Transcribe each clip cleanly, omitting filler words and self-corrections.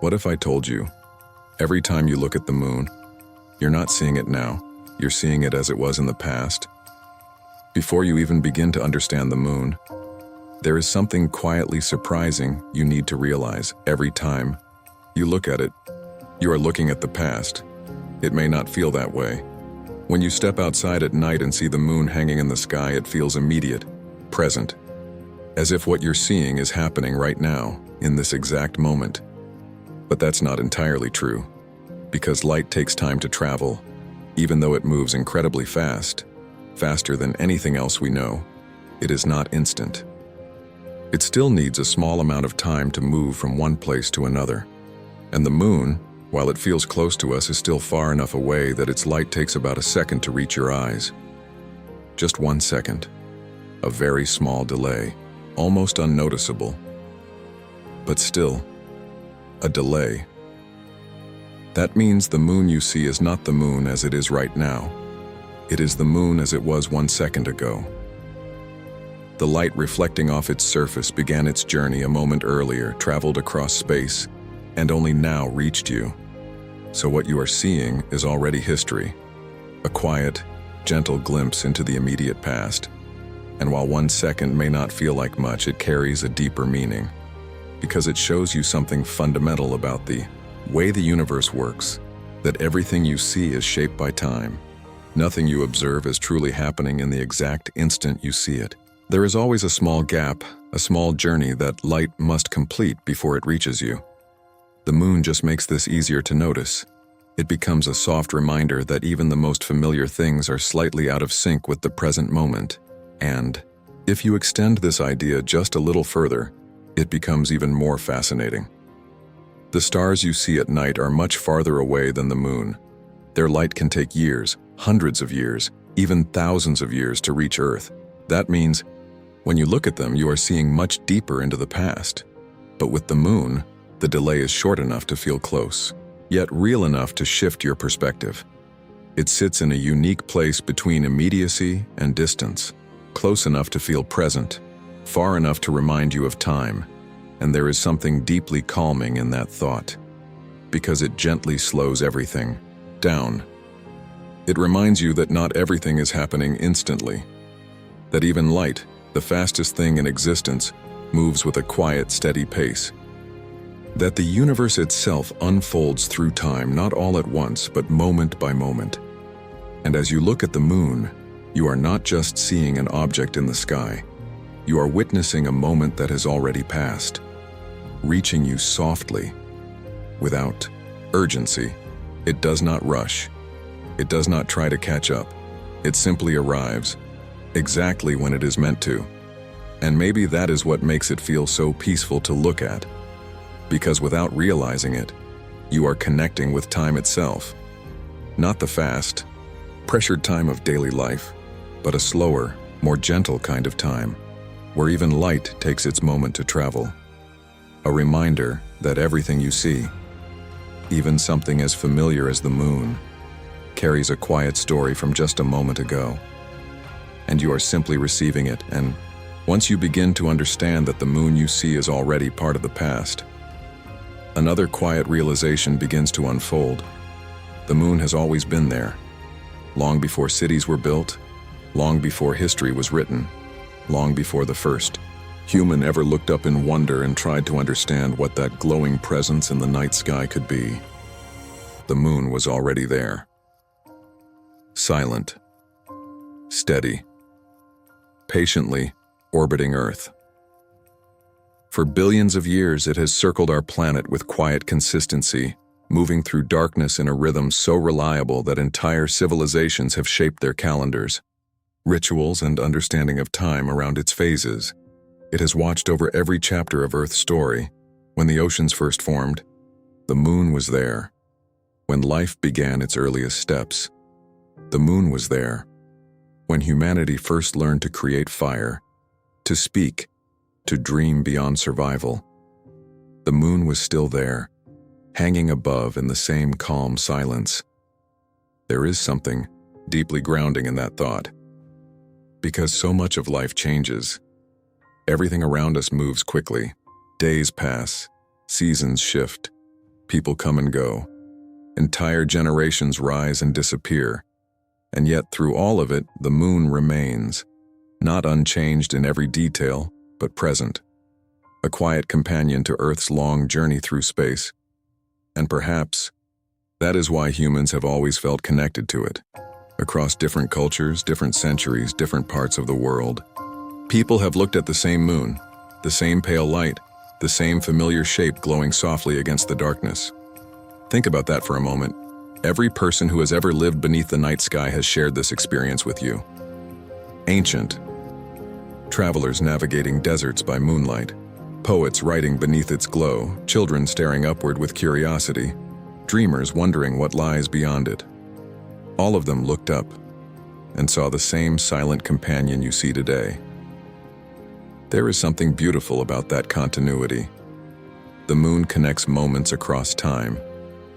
What if I told you, every time you look at the moon, you're not seeing it now, you're seeing it as it was in the past? Before you even begin to understand the moon, there is something quietly surprising you need to realize. Every time you look at it, you are looking at the past. It may not feel that way. When you step outside at night and see the moon hanging in the sky, it feels immediate, present, as if what you're seeing is happening right now, in this exact moment. But that's not entirely true, because light takes time to travel, even though it moves incredibly fast, faster than anything else we know. It is not instant. It still needs a small amount of time to move from one place to another. And the moon, while it feels close to us, is still far enough away that its light takes about a second to reach your eyes. Just 1 second. A very small delay, almost unnoticeable. But still, a delay. That means the moon you see is not the moon as it is right now. It is the moon as it was 1 second ago. The light reflecting off its surface began its journey a moment earlier, traveled across space, and only now reached you. So what you are seeing is already history, a quiet, gentle glimpse into the immediate past. And while 1 second may not feel like much, it carries a deeper meaning, because it shows you something fundamental about the way the universe works, that everything you see is shaped by time. Nothing you observe is truly happening in the exact instant you see it. There is always a small gap, a small journey that light must complete before it reaches you. The moon just makes this easier to notice. It becomes a soft reminder that even the most familiar things are slightly out of sync with the present moment. And if you extend this idea just a little further, it becomes even more fascinating. The stars you see at night are much farther away than the moon. Their light can take years, hundreds of years, even thousands of years to reach Earth. That means, when you look at them, you are seeing much deeper into the past. But with the moon, the delay is short enough to feel close, yet real enough to shift your perspective. It sits in a unique place between immediacy and distance, close enough to feel present, far enough to remind you of time. And there is something deeply calming in that thought, because it gently slows everything down. It reminds you that not everything is happening instantly, that even light, the fastest thing in existence, moves with a quiet, steady pace, that the universe itself unfolds through time, not all at once, but moment by moment. And as you look at the moon, you are not just seeing an object in the sky. You are witnessing a moment that has already passed, reaching you softly, without urgency. It does not rush. It does not try to catch up. It simply arrives, exactly when it is meant to. And maybe that is what makes it feel so peaceful to look at. Because without realizing it, you are connecting with time itself. Not the fast, pressured time of daily life, but a slower, more gentle kind of time, where even light takes its moment to travel. A reminder that everything you see, even something as familiar as the moon, carries a quiet story from just a moment ago. And you are simply receiving it, and once you begin to understand that the moon you see is already part of the past, another quiet realization begins to unfold. The moon has always been there, long before cities were built, long before history was written, long before the first human ever looked up in wonder and tried to understand what that glowing presence in the night sky could be. The moon was already there. Silent, steady, patiently orbiting Earth. For billions of years, it has circled our planet with quiet consistency, moving through darkness in a rhythm so reliable that entire civilizations have shaped their calendars, rituals, and understanding of time around its phases. It has watched over every chapter of Earth's story. When the oceans first formed, the moon was there. When life began its earliest steps, the moon was there. When humanity first learned to create fire, to speak, to dream beyond survival, the moon was still there, hanging above in the same calm silence. There is something deeply grounding in that thought. Because so much of life changes. Everything around us moves quickly. Days pass, seasons shift, People come and go. Entire generations rise and disappear. And yet through all of it, the moon remains, not unchanged in every detail, but present. A quiet companion to Earth's long journey through space. And perhaps that is why humans have always felt connected to it. Across different cultures, different centuries, different parts of the world, people have looked at the same moon, the same pale light, the same familiar shape glowing softly against the darkness. Think about that for a moment. Every person who has ever lived beneath the night sky has shared this experience with you. Ancient travelers navigating deserts by moonlight, poets writing beneath its glow, children staring upward with curiosity, dreamers wondering what lies beyond it. All of them looked up and saw the same silent companion you see today. There is something beautiful about that continuity. The moon connects moments across time.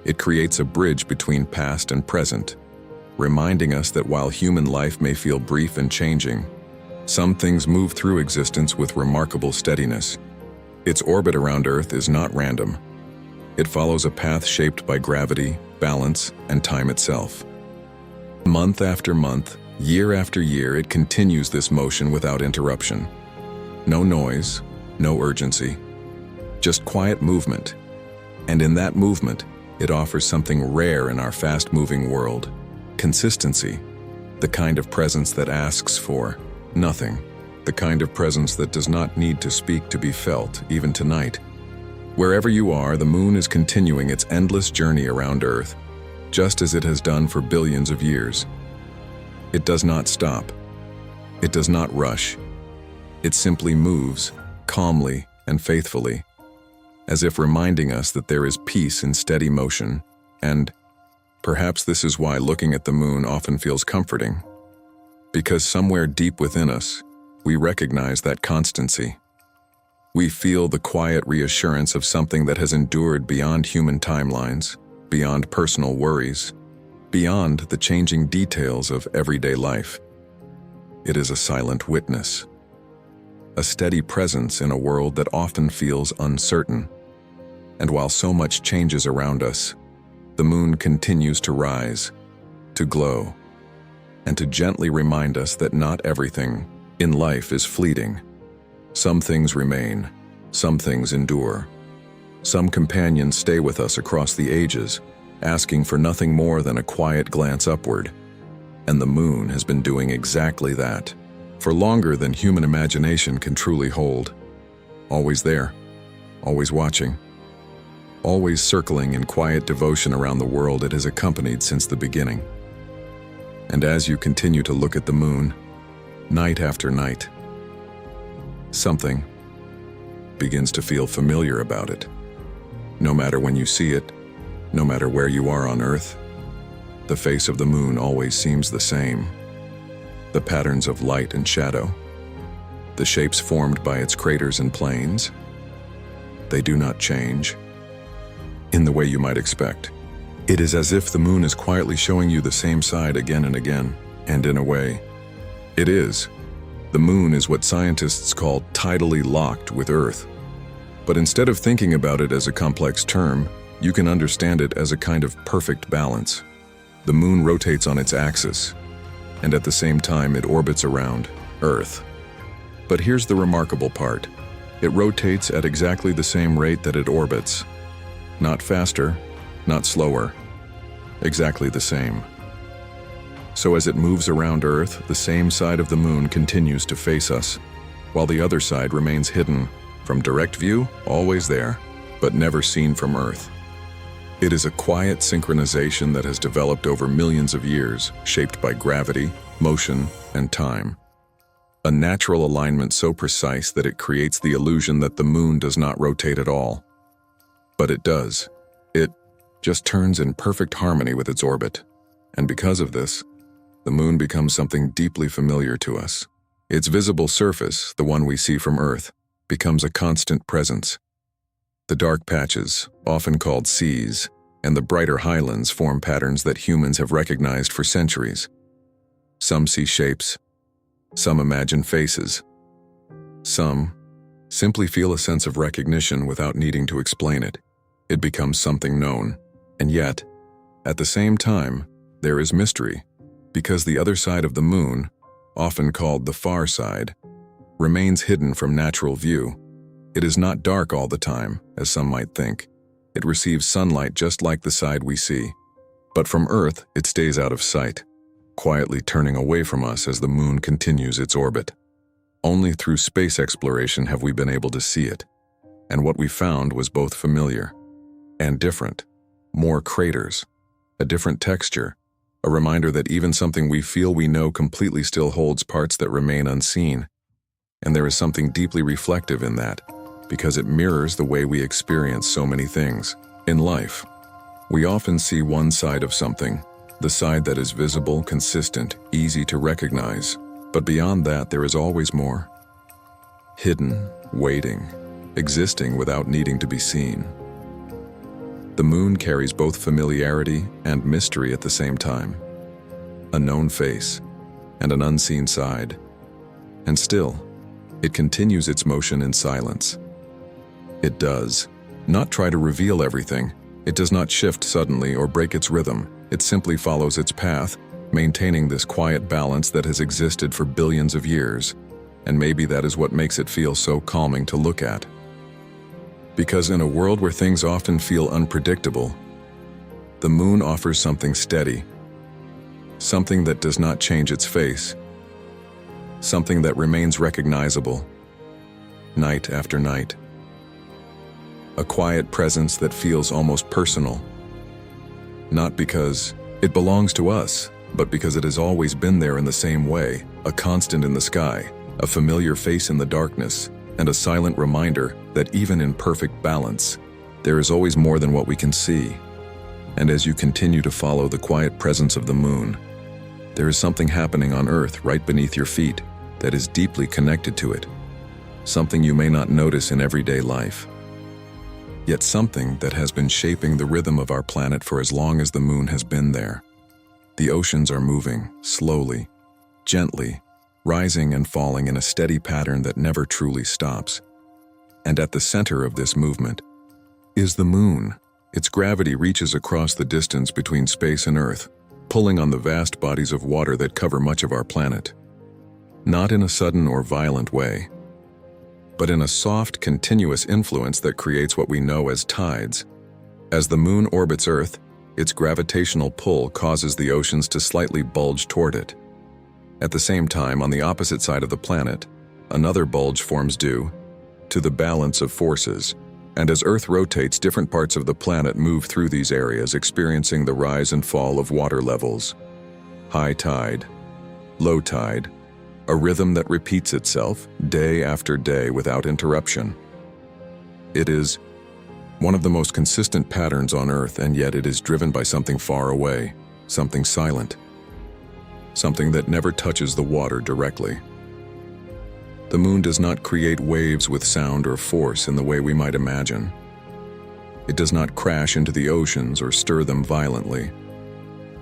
It creates a bridge between past and present, reminding us that while human life may feel brief and changing, some things move through existence with remarkable steadiness. Its orbit around Earth is not random. It follows a path shaped by gravity, balance, and time itself. Month after month, year after year, it continues this motion without interruption. No noise, no urgency, just quiet movement. And in that movement, it offers something rare in our fast-moving world: consistency, the kind of presence that asks for nothing, the kind of presence that does not need to speak to be felt, even tonight. Wherever you are, the moon is continuing its endless journey around Earth, just as it has done for billions of years. It does not stop. It does not rush. It simply moves, calmly and faithfully, as if reminding us that there is peace in steady motion, and perhaps this is why looking at the moon often feels comforting. Because somewhere deep within us, we recognize that constancy. We feel the quiet reassurance of something that has endured beyond human timelines, beyond personal worries, beyond the changing details of everyday life. It is a silent witness, a steady presence in a world that often feels uncertain. And while so much changes around us, the moon continues to rise, to glow, and to gently remind us that not everything in life is fleeting. Some things remain, some things endure. Some companions stay with us across the ages, asking for nothing more than a quiet glance upward. And the moon has been doing exactly that, for longer than human imagination can truly hold. Always there, always watching, always circling in quiet devotion around the world it has accompanied since the beginning. And as you continue to look at the moon, night after night, something begins to feel familiar about it. No matter when you see it, no matter where you are on Earth, the face of the moon always seems the same. The patterns of light and shadow, the shapes formed by its craters and plains, they do not change in the way you might expect. It is as if the moon is quietly showing you the same side again and again, and in a way, it is. The moon is what scientists call tidally locked with Earth. But instead of thinking about it as a complex term, you can understand it as a kind of perfect balance. The moon rotates on its axis, and at the same time it orbits around Earth. But here's the remarkable part. It rotates at exactly the same rate that it orbits. Not faster, not slower, exactly the same. So as it moves around Earth, the same side of the moon continues to face us, while the other side remains hidden from direct view, always there, but never seen from Earth. It is a quiet synchronization that has developed over millions of years, shaped by gravity, motion, and time. A natural alignment so precise that it creates the illusion that the moon does not rotate at all. But it does. It just turns in perfect harmony with its orbit. And because of this, the moon becomes something deeply familiar to us. Its visible surface, the one we see from Earth, becomes a constant presence. The dark patches, often called seas, and the brighter highlands form patterns that humans have recognized for centuries. Some see shapes, some imagine faces, some simply feel a sense of recognition without needing to explain it. it becomes something known. And yet, at the same time, there is mystery, because the other side of the moon, often called the far side, remains hidden from natural view. It is not dark all the time, as some might think. It receives sunlight just like the side we see. But from Earth, it stays out of sight, quietly turning away from us as the moon continues its orbit. Only through space exploration have we been able to see it, and what we found was both familiar and different. More craters, a different texture, a reminder that even something we feel we know completely still holds parts that remain unseen. And there is something deeply reflective in that, because it mirrors the way we experience so many things in life. We often see one side of something, the side that is visible, consistent, easy to recognize. But beyond that, there is always more. Hidden, waiting, existing without needing to be seen. The moon carries both familiarity and mystery at the same time. A known face and an unseen side. And still, it continues its motion in silence. It does not try to reveal everything. It does not shift suddenly or break its rhythm. It simply follows its path, maintaining this quiet balance that has existed for billions of years. And maybe that is what makes it feel so calming to look at. Because in a world where things often feel unpredictable, the moon offers something steady, something that does not change its face, something that remains recognizable, night after night. A quiet presence that feels almost personal, not because it belongs to us, but because it has always been there in the same way, a constant in the sky, a familiar face in the darkness, and a silent reminder that even in perfect balance, there is always more than what we can see. And as you continue to follow the quiet presence of the moon, there is something happening on Earth right beneath your feet that is deeply connected to it, something you may not notice in everyday life, yet something that has been shaping the rhythm of our planet for as long as the moon has been there. The oceans are moving, slowly, gently, rising and falling in a steady pattern that never truly stops. And at the center of this movement is the moon. Its gravity reaches across the distance between space and Earth, pulling on the vast bodies of water that cover much of our planet. Not in a sudden or violent way, but in a soft, continuous influence that creates what we know as tides. As the moon orbits Earth, its gravitational pull causes the oceans to slightly bulge toward it. At the same time, on the opposite side of the planet, another bulge forms due to the balance of forces. And as Earth rotates, different parts of the planet move through these areas, experiencing the rise and fall of water levels. High tide, low tide, a rhythm that repeats itself day after day without interruption. It is one of the most consistent patterns on Earth, and yet it is driven by something far away, something silent, something that never touches the water directly. The moon does not create waves with sound or force in the way we might imagine. It does not crash into the oceans or stir them violently.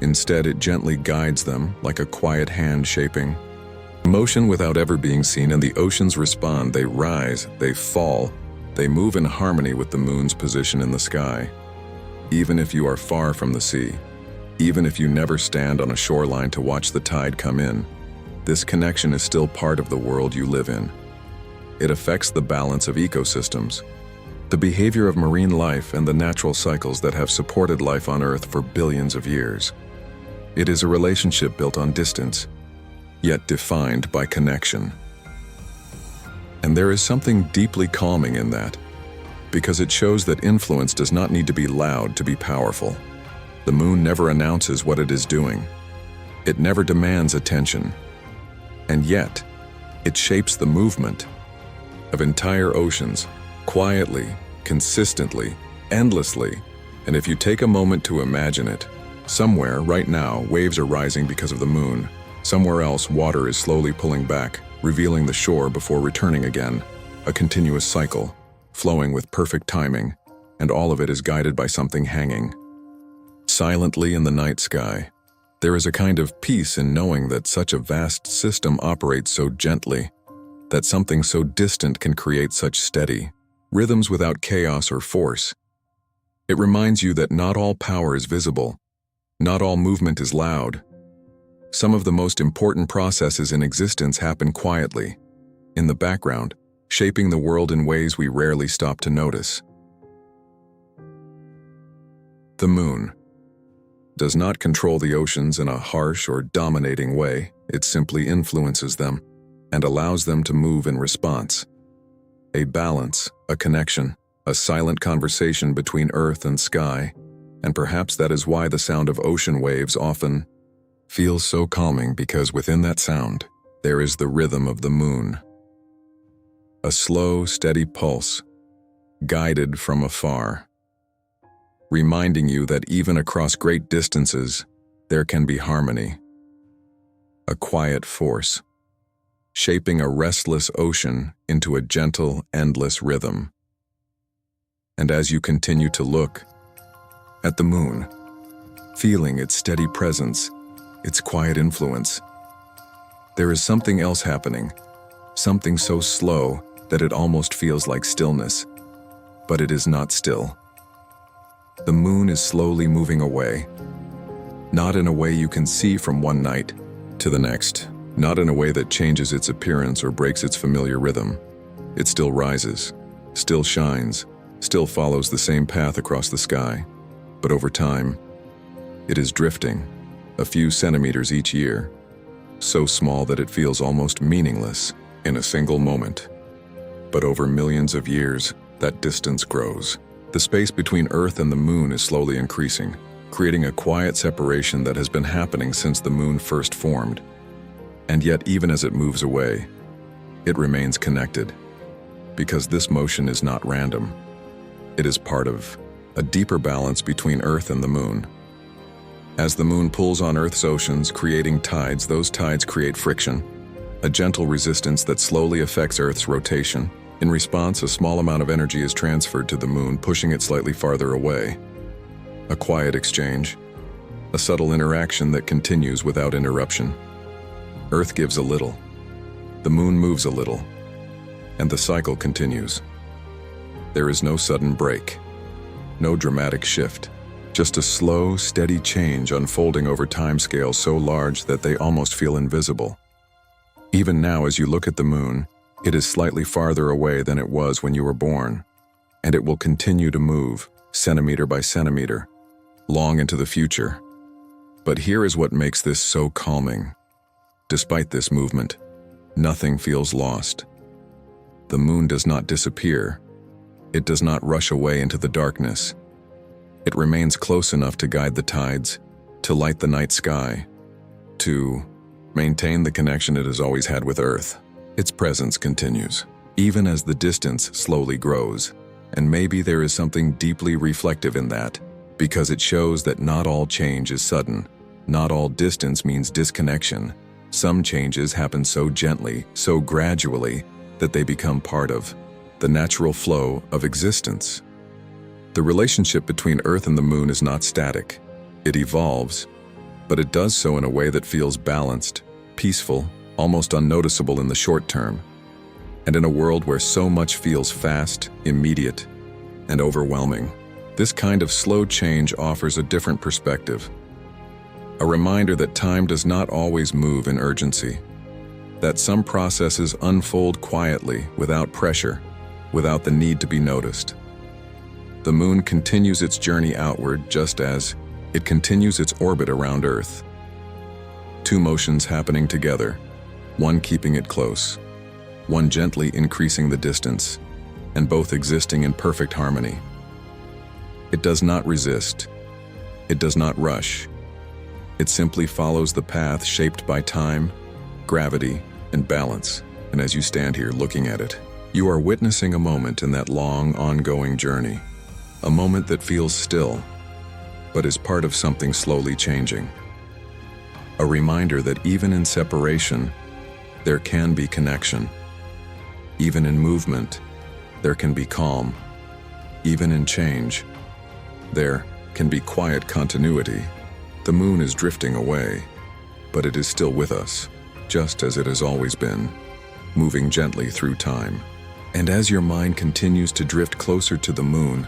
Instead, it gently guides them like a quiet hand shaping motion without ever being seen, and the oceans respond. They rise, they fall, they move in harmony with the moon's position in the sky. Even if you are far from the sea, even if you never stand on a shoreline to watch the tide come in, this connection is still part of the world you live in. It affects the balance of ecosystems, the behavior of marine life, and the natural cycles that have supported life on Earth for billions of years. It is a relationship built on distance, yet defined by connection. And there is something deeply calming in that, because it shows that influence does not need to be loud to be powerful. The moon never announces what it is doing. It never demands attention. And yet, it shapes the movement of entire oceans, quietly, consistently, endlessly. And if you take a moment to imagine it, somewhere, right now, waves are rising because of the moon. Somewhere else, water is slowly pulling back, revealing the shore before returning again. A continuous cycle, flowing with perfect timing, and all of it is guided by something hanging silently in the night sky. There is a kind of peace in knowing that such a vast system operates so gently, that something so distant can create such steady rhythms without chaos or force. It reminds you that not all power is visible, not all movement is loud. Some of the most important processes in existence happen quietly, in the background, shaping the world in ways we rarely stop to notice. The moon does not control the oceans in a harsh or dominating way. It simply influences them and allows them to move in response. A balance, a connection, a silent conversation between earth and sky, and perhaps that is why the sound of ocean waves often feels so calming, because within that sound, there is the rhythm of the moon. A slow, steady pulse, guided from afar, reminding you that even across great distances, there can be harmony. A quiet force, shaping a restless ocean into a gentle, endless rhythm. And as you continue to look at the moon, feeling its steady presence, its quiet influence, there is something else happening, something so slow that it almost feels like stillness, but it is not still. The moon is slowly moving away, not in a way you can see from one night to the next, not in a way that changes its appearance or breaks its familiar rhythm. It still rises, still shines, still follows the same path across the sky, but over time, it is drifting, a few centimeters each year, so small that it feels almost meaningless in a single moment. But over millions of years, that distance grows. The space between Earth and the moon is slowly increasing, creating a quiet separation that has been happening since the moon first formed. And yet, even as it moves away, it remains connected, because this motion is not random. It is part of a deeper balance between Earth and the moon. As the moon pulls on Earth's oceans, creating tides, those tides create friction, a gentle resistance that slowly affects Earth's rotation. In response, a small amount of energy is transferred to the moon, pushing it slightly farther away. A quiet exchange, a subtle interaction that continues without interruption. Earth gives a little, the moon moves a little, and the cycle continues. There is no sudden break, no dramatic shift, just a slow, steady change unfolding over timescales so large that they almost feel invisible. Even now, as you look at the moon, it is slightly farther away than it was when you were born, and it will continue to move, centimeter by centimeter, long into the future. But here is what makes this so calming. Despite this movement, nothing feels lost. The moon does not disappear. It does not rush away into the darkness. It remains close enough to guide the tides, to light the night sky, to maintain the connection it has always had with Earth. Its presence continues, even as the distance slowly grows. And maybe there is something deeply reflective in that, because it shows that not all change is sudden. Not all distance means disconnection. Some changes happen so gently, so gradually, that they become part of the natural flow of existence. The relationship between Earth and the moon is not static. It evolves, but it does so in a way that feels balanced, peaceful, almost unnoticeable in the short term. And in a world where so much feels fast, immediate, and overwhelming, this kind of slow change offers a different perspective. A reminder that time does not always move in urgency, that some processes unfold quietly, without pressure, without the need to be noticed. The moon continues its journey outward just as it continues its orbit around Earth. Two motions happening together, one keeping it close, one gently increasing the distance, and both existing in perfect harmony. It does not resist. It does not rush. It simply follows the path shaped by time, gravity, and balance. And as you stand here looking at it, you are witnessing a moment in that long, ongoing journey. A moment that feels still, but is part of something slowly changing. A reminder that even in separation, there can be connection. Even in movement, there can be calm. Even in change, there can be quiet continuity. The moon is drifting away, but it is still with us, just as it has always been, moving gently through time. And as your mind continues to drift closer to the moon,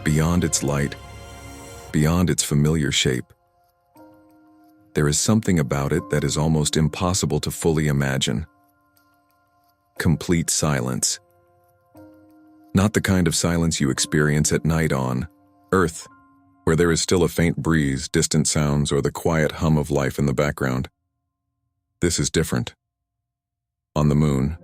beyond its light, beyond its familiar shape. There is something about it that is almost impossible to fully imagine. Complete silence. Not the kind of silence you experience at night on Earth, where there is still a faint breeze, distant sounds, or the quiet hum of life in the background. This is different. On the moon,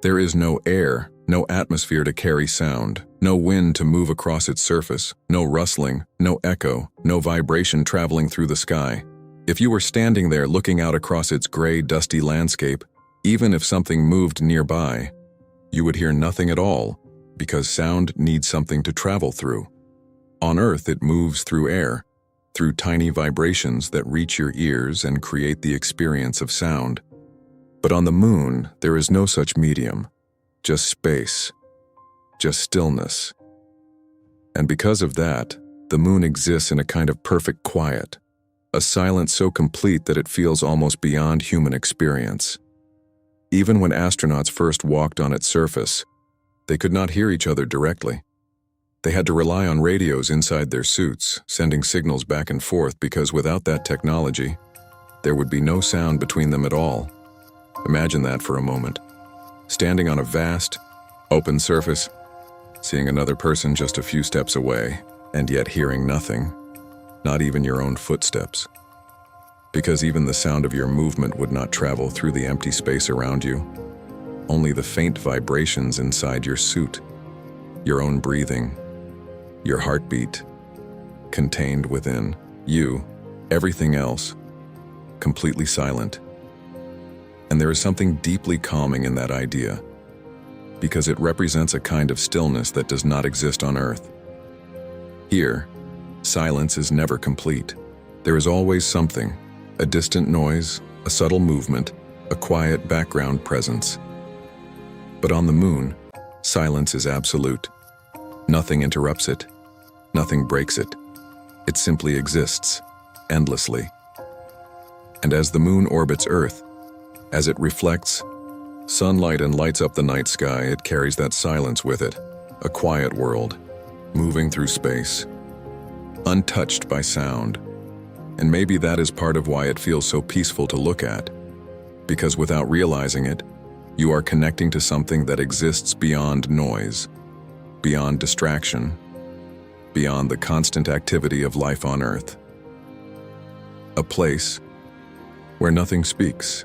there is no air, no atmosphere to carry sound, no wind to move across its surface, no rustling, no echo, no vibration traveling through the sky. If you were standing there looking out across its gray, dusty landscape, even if something moved nearby, you would hear nothing at all, because sound needs something to travel through. On Earth, it moves through air, through tiny vibrations that reach your ears and create the experience of sound. But on the moon, there is no such medium, just space, just stillness. And because of that, the moon exists in a kind of perfect quiet, a silence so complete that it feels almost beyond human experience. Even when astronauts first walked on its surface, they could not hear each other directly. They had to rely on radios inside their suits, sending signals back and forth because without that technology, there would be no sound between them at all. Imagine that for a moment. Standing on a vast, open surface, seeing another person just a few steps away, and yet hearing nothing, not even your own footsteps. Because even the sound of your movement would not travel through the empty space around you. Only the faint vibrations inside your suit, your own breathing, your heartbeat, contained within you, everything else, completely silent. And there is something deeply calming in that idea, because it represents a kind of stillness that does not exist on Earth. Here, silence is never complete. There is always something, a distant noise, a subtle movement, a quiet background presence. But on the moon, silence is absolute. Nothing interrupts it. Nothing breaks it. It simply exists, endlessly. And as the moon orbits Earth, as it reflects sunlight and lights up the night sky, it carries that silence with it, a quiet world, moving through space, untouched by sound. And maybe that is part of why it feels so peaceful to look at, because without realizing it, you are connecting to something that exists beyond noise, beyond distraction, beyond the constant activity of life on Earth. A place where nothing speaks,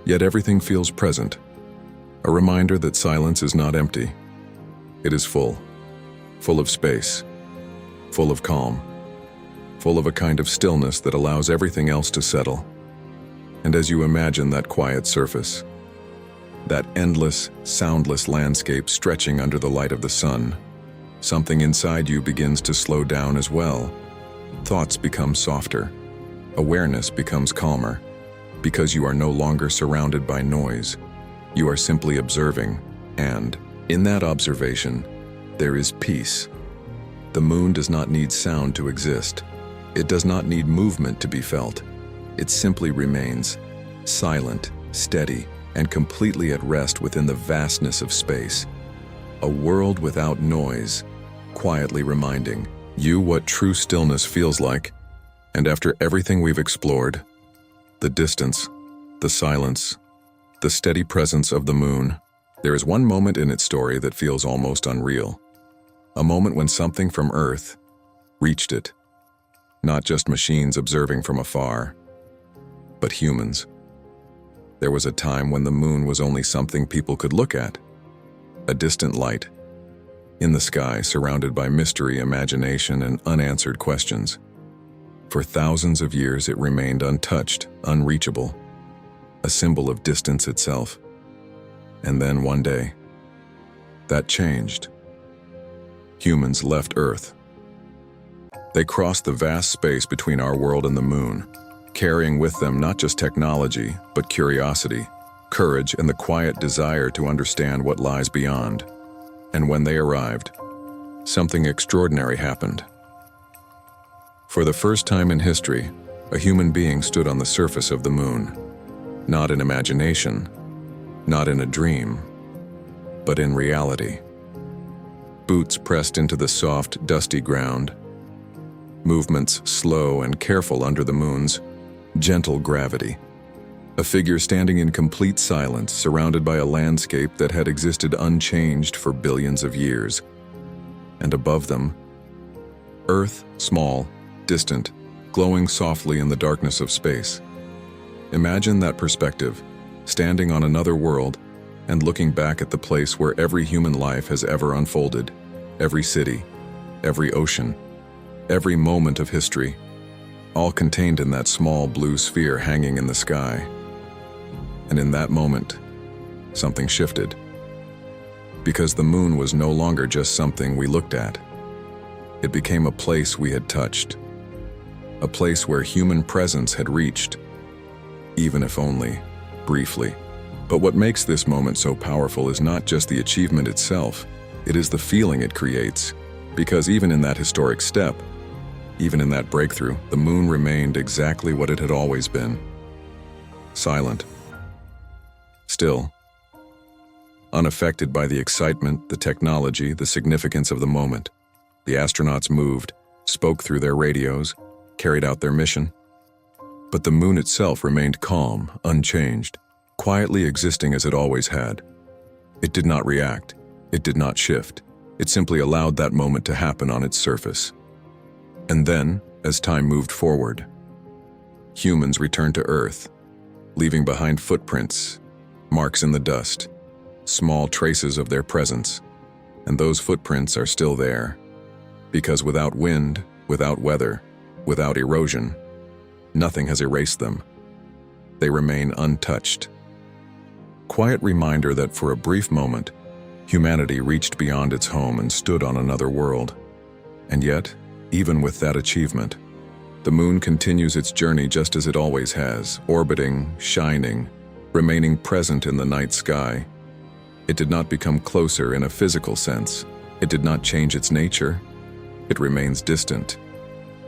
yet everything feels present, a reminder that silence is not empty. It is full of space, full of calm, full of a kind of stillness that allows everything else to settle. And as you imagine that quiet surface, that endless, soundless landscape stretching under the light of the sun, something inside you begins to slow down as well. Thoughts become softer, awareness becomes calmer, because you are no longer surrounded by noise. You are simply observing, and in that observation, there is peace. The moon does not need sound to exist. It does not need movement to be felt. It simply remains, silent, steady, and completely at rest within the vastness of space. A world without noise, quietly reminding you what true stillness feels like. And after everything we've explored, the distance, the silence, the steady presence of the moon, there is one moment in its story that feels almost unreal. A moment when something from Earth reached it. Not just machines observing from afar, but humans. There was a time when the moon was only something people could look at, a distant light, in the sky surrounded by mystery, imagination, and unanswered questions. For thousands of years it remained untouched, unreachable, a symbol of distance itself. And then one day, that changed. Humans left Earth. They crossed the vast space between our world and the moon, carrying with them not just technology, but curiosity, courage, and the quiet desire to understand what lies beyond. And when they arrived, something extraordinary happened. For the first time in history, a human being stood on the surface of the moon, not in imagination, not in a dream, but in reality. boots pressed into the soft, dusty ground, movements slow and careful under the moon's gentle gravity. A figure standing in complete silence, surrounded by a landscape that had existed unchanged for billions of years. And above them, Earth, small, distant, glowing softly in the darkness of space. Imagine that perspective, standing on another world and looking back at the place where every human life has ever unfolded, every city, every ocean, every moment of history, all contained in that small blue sphere hanging in the sky. And in that moment, something shifted. Because the moon was no longer just something we looked at. It became a place we had touched, a place where human presence had reached, even if only briefly. But what makes this moment so powerful is not just the achievement itself, it is the feeling it creates. Because even in that historic step, even in that breakthrough, the moon remained exactly what it had always been. Silent. Still. Unaffected by the excitement, the technology, the significance of the moment. The astronauts moved, spoke through their radios, carried out their mission. But the moon itself remained calm, unchanged, quietly existing as it always had. It did not react. It did not shift. It simply allowed that moment to happen on its surface. And then, as time moved forward, humans returned to Earth, leaving behind footprints, marks in the dust, small traces of their presence. And those footprints are still there. Because without wind, without weather, without erosion, nothing has erased them. They remain untouched. Quiet reminder that for a brief moment, humanity reached beyond its home and stood on another world. And yet, even with that achievement, the moon continues its journey just as it always has, orbiting, shining, remaining present in the night sky. It did not become closer in a physical sense. It did not change its nature. It remains distant.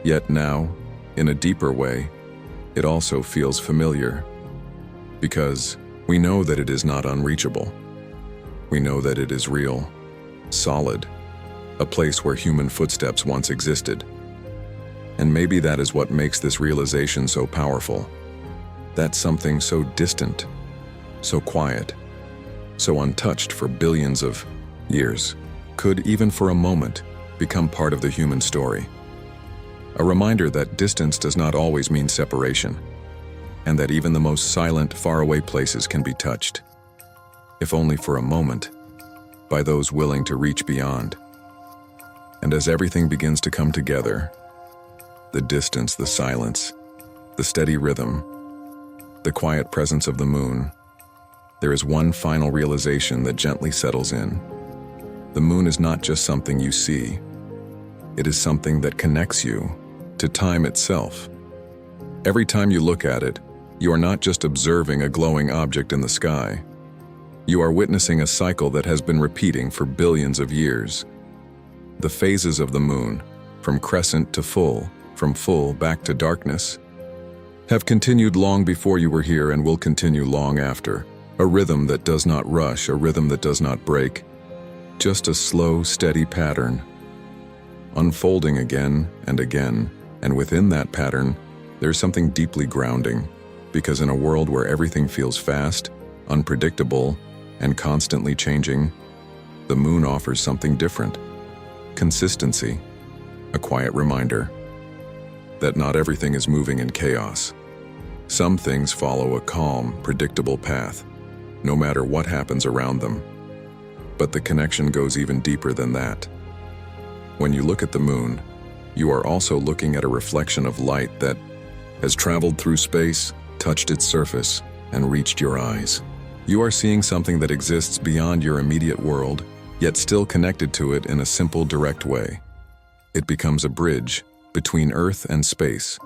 Yet now, in a deeper way, it also feels familiar. Because we know that it is not unreachable. We know that it is real, solid, a place where human footsteps once existed. And maybe that is what makes this realization so powerful. That something so distant, so quiet, so untouched for billions of years, could even for a moment become part of the human story. A reminder that distance does not always mean separation, and that even the most silent, faraway places can be touched, if only for a moment, by those willing to reach beyond. And as everything begins to come together, the distance, the silence, the steady rhythm, the quiet presence of the moon, there is one final realization that gently settles in. The moon is not just something you see. It is something that connects you to time itself. Every time you look at it, you are not just observing a glowing object in the sky. You are witnessing a cycle that has been repeating for billions of years. The phases of the moon, from crescent to full, from full back to darkness, have continued long before you were here and will continue long after. A rhythm that does not rush, a rhythm that does not break. Just a slow, steady pattern, unfolding again and again. And within that pattern, there's something deeply grounding. Because in a world where everything feels fast, unpredictable, and constantly changing, the moon offers something different. Consistency, a quiet reminder that not everything is moving in chaos. Some things follow a calm, predictable path, no matter what happens around them. But the connection goes even deeper than that. When you look at the moon, you are also looking at a reflection of light that has traveled through space, touched its surface, and reached your eyes. You are seeing something that exists beyond your immediate world, yet still connected to it in a simple, direct way. It becomes a bridge between Earth and space,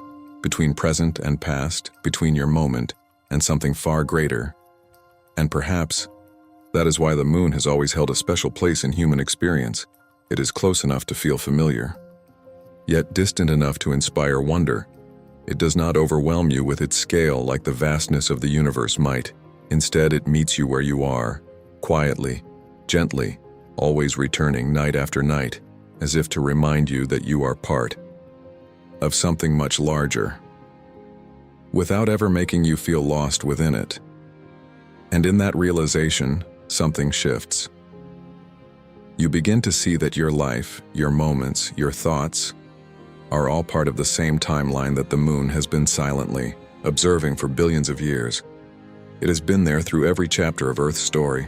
between present and past, between your moment and something far greater. And perhaps that is why the moon has always held a special place in human experience. It is close enough to feel familiar, yet distant enough to inspire wonder. It does not overwhelm you with its scale like the vastness of the universe might. Instead, it meets you where you are, quietly, gently, always returning night after night, as if to remind you that you are part of something much larger, without ever making you feel lost within it. And in that realization, something shifts. You begin to see that your life, your moments, your thoughts, are all part of the same timeline that the moon has been silently observing for billions of years. It has been there through every chapter of Earth's story,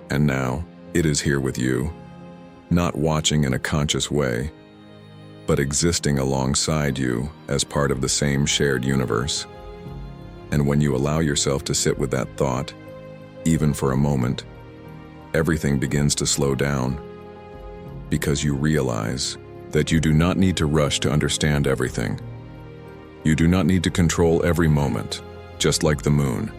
and now it is here with you, not watching in a conscious way, but existing alongside you as part of the same shared universe. And when you allow yourself to sit with that thought, even for a moment, everything begins to slow down, because you realize that you do not need to rush to understand everything. You do not need to control every moment, just like the moon.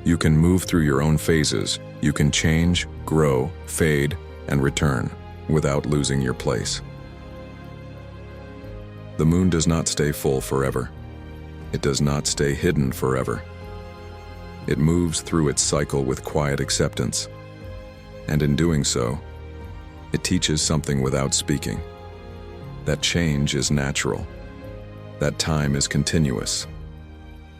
You can move through your own phases. You can change, grow, fade, and return without losing your place. The moon does not stay full forever. It does not stay hidden forever. It moves through its cycle with quiet acceptance. And in doing so, it teaches something without speaking. That change is natural. That time is continuous.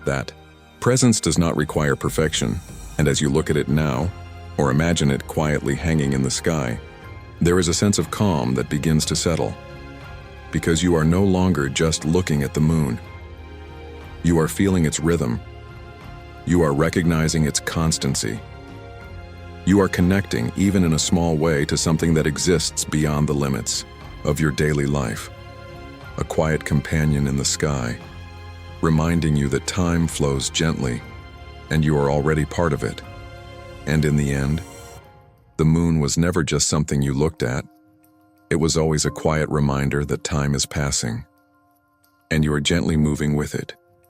That presence does not require perfection, and as you look at it now, or imagine it quietly hanging in the sky, there is a sense of calm that begins to settle, because you are no longer just looking at the moon. You are feeling its rhythm. You are recognizing its constancy. You are connecting, even in a small way, to something that exists beyond the limits of your daily life, a quiet companion in the sky, reminding you that time flows gently, and you are already part of it. And in the end, the moon was never just something you looked at. It was always a quiet reminder that time is passing, and you are gently moving with it.